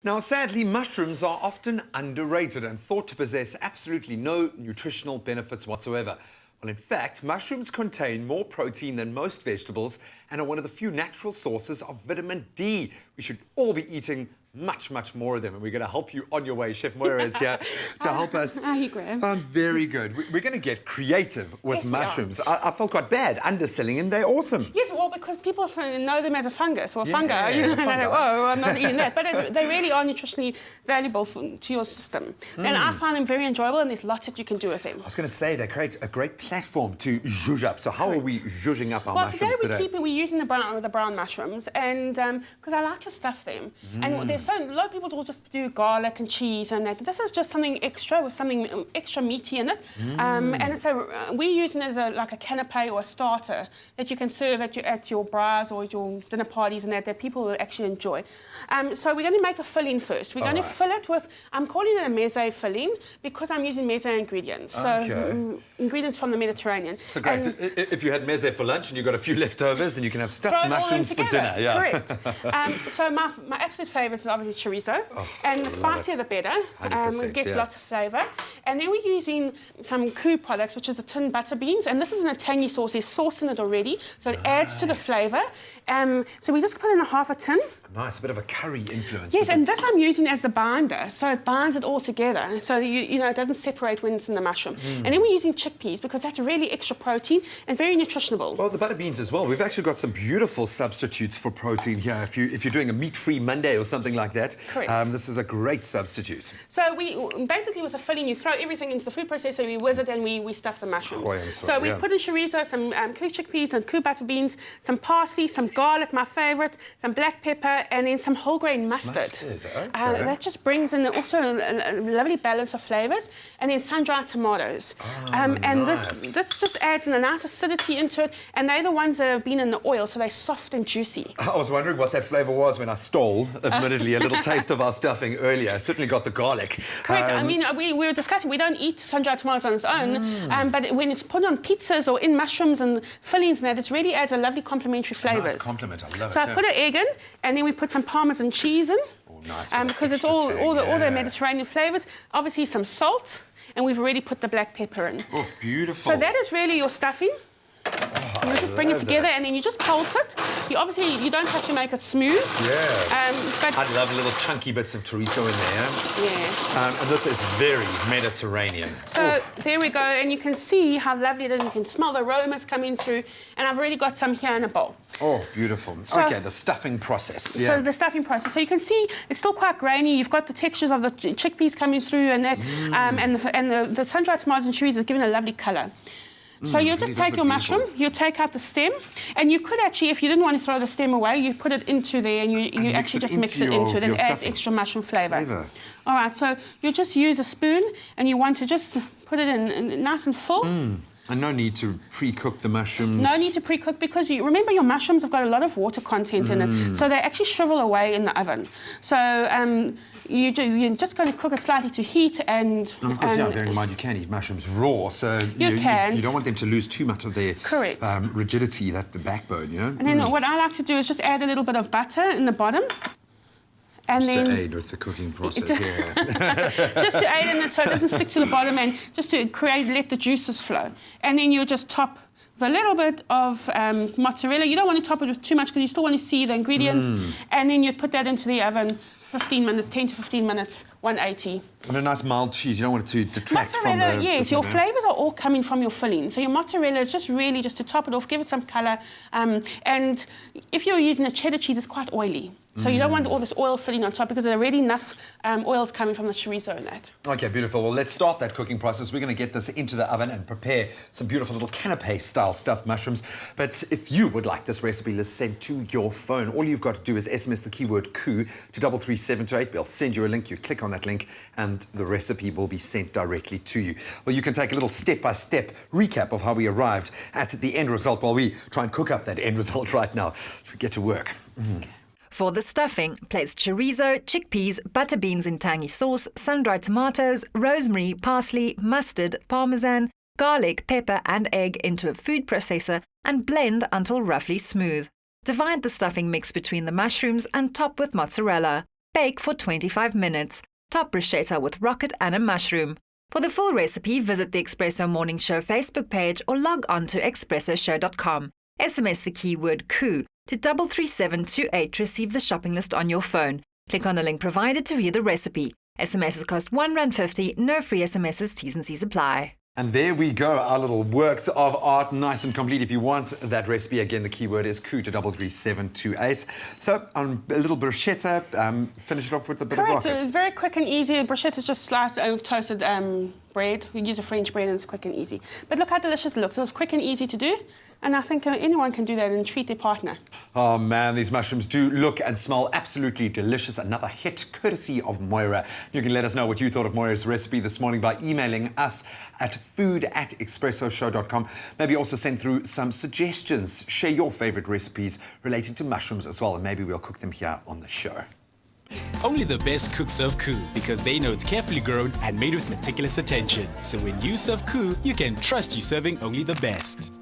Now, sadly, mushrooms are often underrated and thought to possess absolutely no nutritional benefits whatsoever. Well, in fact, mushrooms contain more protein than most vegetables and are one of the few natural sources of vitamin D. We should all be eating much more of them, and we're going to help you on your way. Chef Moira is here to help us. How are you, Graham? Very good. We're going to get creative with mushrooms. I felt quite bad underselling them. They're awesome. Yes, well, because people know them as a fungus or fungi. Fungi. Oh, I'm not eating that. But they really are nutritionally valuable to your system. And I find them very enjoyable, and there's lots that you can do with them. I was going to say, they create a great platform to zhuzh up. So how are we zhuzhing up our mushrooms today? We're using the brown mushrooms, and because I like to stuff them. And there's a lot of people will just do garlic and cheese and that. This is just something extra with something extra meaty in it. And it's we're using it as like a canapé or a starter that you can serve at your bras or your dinner parties and that people will actually enjoy. So we're going to make the filling first. We're going to fill it with, I'm calling it a mezze filling because I'm using mezze ingredients. So ingredients from the Mediterranean. So great. If you had mezze for lunch and you've got a few leftovers, then you can have stuffed mushrooms for dinner. Yeah. Correct. So my absolute favourite is obviously chorizo. And the spicier the better. It gets lots of flavour. And then we're using some KOO products, which is the tin butter beans. And this is in a tangy sauce. There's sauce in it already, so it adds to the flavour. So we just put in half a tin. Nice, a bit of a curry influence. Yes, and this I'm using as the binder, so it binds it all together, so you know it doesn't separate when it's in the mushroom. And then we're using chickpeas because that's really extra protein and very nutritional. Well, the butter beans as well. We've actually got some beautiful substitutes for protein here. If you're doing a meat-free Monday or something like that, this is a great substitute. So we basically with the filling, you throw everything into the food processor, we whiz it, and we stuff the mushrooms. So we put in chorizo, some KOO chickpeas and KOO butter beans, some parsley, some garlic, my favourite, some black pepper, and then some whole grain mustard. That just brings in also a lovely balance of flavours, and then sun-dried tomatoes. And this just adds a nice acidity into it, and they're the ones that have been in the oil, so they're soft and juicy. I was wondering what that flavour was when I stole, admittedly, a little taste of our stuffing earlier. I certainly got the garlic. Correct. I mean, we were discussing, we don't eat sun-dried tomatoes on its own, but when it's put on pizzas or in mushrooms and fillings and that, it really adds a lovely complementary flavours. Nice compliment, I love it. So I put an egg in, and then we put some Parmesan cheese in. Oh, nice. Because it's all the Mediterranean flavours. Obviously some salt, and we've already put the black pepper in. Oh, beautiful. So that is really your stuffing. You just bring it together and then you just pulse it. You don't have to make it smooth. Yeah. But I love little chunky bits of chorizo in there. Yeah. And this is very Mediterranean. So there we go, and you can see how lovely it is. You can smell the aromas coming through, and I've already got some here in a bowl. Oh, beautiful. So, okay, the stuffing process. Yeah. So the stuffing process. So you can see it's still quite grainy. You've got the textures of the chickpeas coming through, and that, and the sun-dried tomatoes and chorizo is giving a lovely colour. So you'll just take your mushroom, you take out the stem, and you could actually, if you didn't want to throw the stem away, you put it into there and you actually just mix it into it, and it adds extra mushroom flavour. All right, so you just use a spoon and you want to just put it in nice and full. And no need to pre-cook the mushrooms. No need to pre-cook because remember your mushrooms have got a lot of water content in it, so they actually shrivel away in the oven. So you're just going to cook it slightly to heat and of course, bearing in mind you can eat mushrooms raw, so you don't want them to lose too much of their rigidity, the backbone, you know. And then what I like to do is just add a little bit of butter in the bottom. And just then, to aid with the cooking process, just to aid in it so it doesn't stick to the bottom, and just to let the juices flow. And then you just top with a little bit of mozzarella. You don't want to top it with too much because you still want to see the ingredients. And then you put that into the oven, 15 minutes, 10 to 15 minutes, 180. And a nice mild cheese. You don't want it to detract from the... Yes, your flavours are all coming from your filling. So your mozzarella is just really just to top it off, give it some colour. And if you're using a cheddar cheese, it's quite oily. So you don't want all this oil sitting on top because there's already enough oils coming from the chorizo in that. Okay, beautiful. Well, let's start that cooking process. We're going to get this into the oven and prepare some beautiful little canapé-style stuffed mushrooms. But if you would like this recipe list sent to your phone, all you've got to do is SMS the keyword KOO to 33728. They'll send you a link. You click on that link and the recipe will be sent directly to you. Well, you can take a little step-by-step recap of how we arrived at the end result while we try and cook up that end result right now. Should we get to work? For the stuffing, place chorizo, chickpeas, butter beans in tangy sauce, sun-dried tomatoes, rosemary, parsley, mustard, parmesan, garlic, pepper and egg into a food processor and blend until roughly smooth. Divide the stuffing mix between the mushrooms and top with mozzarella. Bake for 25 minutes. Top bruschetta with rocket and a mushroom. For the full recipe, visit the Expresso Morning Show Facebook page or log on to expressoshow.com. SMS the keyword KOO to 33728 to receive the shopping list on your phone. Click on the link provided to view the recipe. SMSs cost R1.50, no free SMSs, T's and C's apply. And there we go, our little works of art, nice and complete. If you want that recipe, again, the keyword is KOO to 33728. So, a little bruschetta, finish it off with a bit of rocket. Correct, very quick and easy. Bruschetta is just sliced toasted bread. We use a French bread and it's quick and easy. But look how delicious it looks. So it's quick and easy to do. And I think anyone can do that and treat their partner. Oh man, these mushrooms do look and smell absolutely delicious. Another hit courtesy of Moira. You can let us know what you thought of Moira's recipe this morning by emailing us at food@expressoshow.com. Maybe also send through some suggestions. Share your favorite recipes related to mushrooms as well, and maybe we'll cook them here on the show. Only the best cooks serve KOO because they know it's carefully grown and made with meticulous attention. So when you serve KOO, you can trust you're serving only the best.